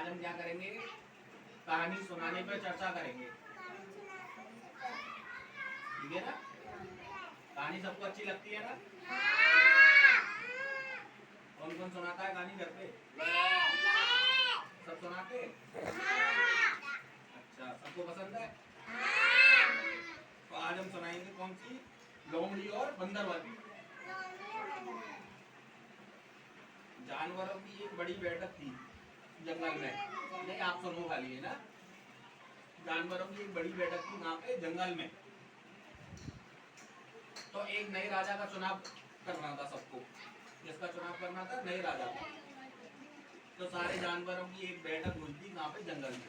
आज हम क्या करेंगे, कहानी सुनाने पर चर्चा करेंगे, ठीक है ना। कहानी सबको अच्छी लगती है ना? कौन कौन सुनाता है कहानी घर पे? सब सुनाते? अच्छा, सबको पसंद है। तो आज हम सुनाएंगे कौन सी, लोमड़ी और बंदर वाली। जानवरों की एक बड़ी बैठक थी जंगल में। नहीं, आप सुनो खाली, है ना। जानवरों की एक बड़ी बैठक थी वहां पे जंगल में। तो एक नए राजा का चुनाव करना था सबको। किसका चुनाव करना था? नए राजा का। तो सारे जानवरों की एक बैठक हुई थी वहां पे जंगल में,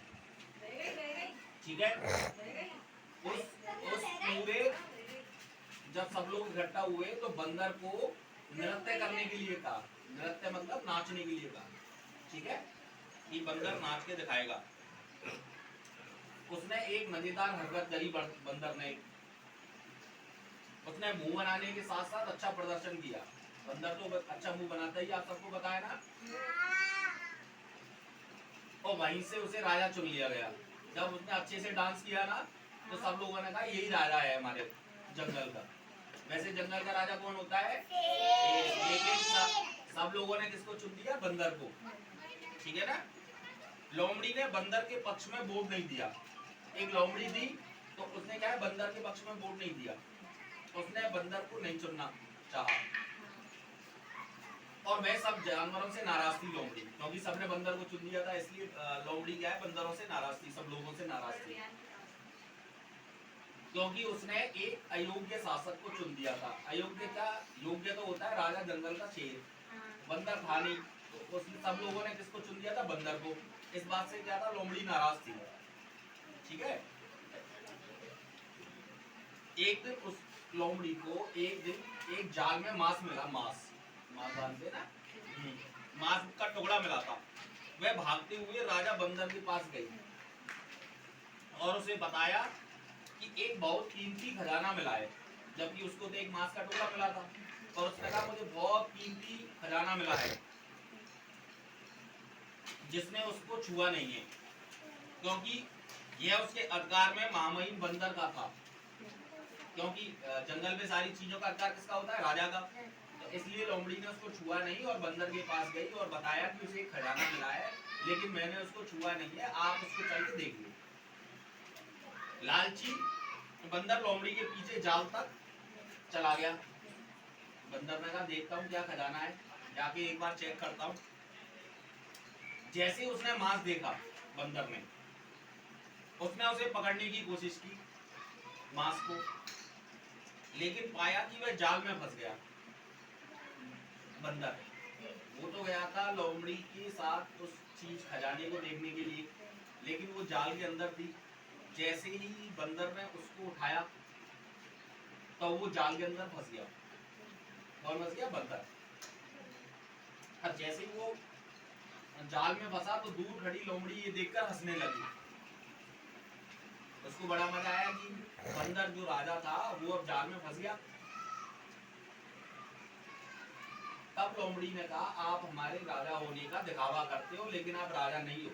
ठीक है। उस पूरे जब सब लोग इकट्ठा हुए तो बंदर को नृत्य करने के लिए कहा। नृत्य मतलब नाचने के लिए कहा, ठीक है, कि बंदर नाच के दिखाएगा। उसने एक मजेदार हरकत करी बंदर ने। उसने मुंह बनाने के साथ साथ अच्छा प्रदर्शन किया। बंदर तो अच्छा मुंह बनाता ही, आप सबको बताया ना। और वहीं से उसे राजा चुन लिया गया। जब उसने अच्छे से डांस किया ना, तो सब लोगों ने कहा यही राजा है हमारे जंगल का। वैसे जंगल का राजा कौन होता है? लेकिन सब लोगों ने किसको चुन लिया? बंदर को, ठीक है ना। लोमड़ी ने बंदर के पक्ष में वोट नहीं दिया। एक लोमड़ी थी, तो उसने क्या है, बंदर के पक्ष में वोट नहीं दिया। उसने बंदर को नहीं चुनना चाहा। और वह सब जानवरों से नाराज थी लोमड़ी, क्योंकि सबने बंदर को चुन लिया था। इसलिए लोमड़ी क्या है, बंदरों से नाराज थी, सब लोगों से नाराज थी, क्योंकि उसने एक अयोग्य शासक को चुन दिया था। अयोग्य क्या? योग्य तो होता है राजा जंगल का शेर, बंदर था नहीं। तो सब लोगों ने किसको चुन दिया था? बंदर को। इस बात से क्या था, लोमड़ी नाराज थी, ठीक है। एक दिन उस लोमड़ी को एक जाल में मांस मिला। मांस बांधते ना, मांस का टुकड़ा मिला था। वह भागते हुए राजा बंदर के पास गई और उसे बताया कि एक बहुत कीमती खजाना मिला है। जबकि उसको तो एक मांस का टुकड़ा मिला था, और उसने कहा मुझे बहुत कीमती खजाना मिला है जिसने उसको छुआ नहीं है, क्योंकि यह उसके अधिकार में महामहिम बंदर का था। क्योंकि जंगल में सारी चीजों का अधिकार किसका होता है? राजा का। तो इसलिए लोमड़ी ने उसको छुआ नहीं और बंदर के पास गई और बताया कि उसे एक खजाना मिला है, लेकिन मैंने उसको छुआ नहीं है, आप उसको चल के देख लो। लालची बंदर लोमड़ी के पीछे जाल तक चला गया। बंदर ने कहा देखता हूँ क्या खजाना है, जाके एक बार चेक करता हूँ। जैसे उसने मांस देखा, बंदर ने, उसने उसे पकड़ने की कोशिश की, मांस को, लेकिन पाया कि वह जाल में फंस गया। बंदर वो तो गया था लोमड़ी के साथ उस चीज खजाने को देखने के लिए, लेकिन वो जाल के अंदर थी। जैसे ही बंदर ने उसको उठाया तो वो जाल के अंदर फंस गया। कौन फंस गया? बंदर। और जैसे ही वो जाल में फंसा तो दूर खड़ी लोमड़ी ये देखकर हंसने लगी। उसको बड़ा मजा आया कि बंदर जो राजा था वो अब जाल में फंस गया। तब लोमड़ी ने कहा आप हमारे राजा होने का दिखावा करते हो, लेकिन आप राजा नहीं हो।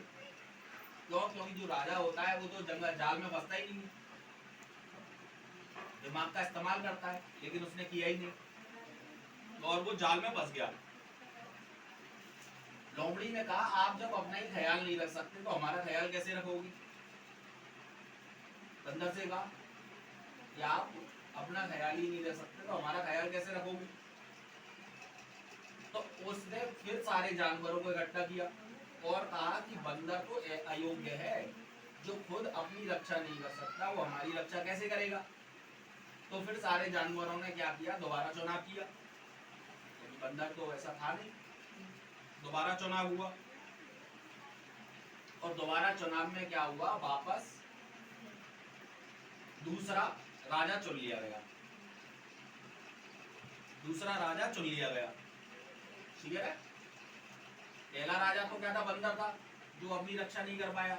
क्यों? क्योंकि जो राजा होता है वो तो जंगल जाल में फंसता ही नहीं है, दिमाग का इस्तेमाल करता है, लेकिन उसने किया ही नहीं और वो जाल में फंस गया। लोमड़ी ने कहा आप जब अपना ही ख्याल नहीं रख सकते तो हमारा ख्याल कैसे रखोगी? बंदर से कहा कि आप अपना ख्याल ही नहीं रख सकते तो हमारा ख्याल कैसे रखोगी? तो उसने फिर सारे जानवरों को इकट्ठा किया और कहा कि बंदर तो अयोग्य है, जो खुद अपनी रक्षा नहीं कर सकता वो हमारी रक्षा कैसे करेगा? तो फिर सारे जानवरों ने क्या किया? दोबारा चुनाव किया, क्योंकि बंदर तो ऐसा था नहीं। दोबारा चुनाव हुआ और दोबारा चुनाव में क्या हुआ? वापस दूसरा राजा चुन लिया गया। दूसरा राजा चुन लिया गया, ठीक है। पहला राजा तो क्या था? बंदर था, जो अपनी रक्षा नहीं कर पाया।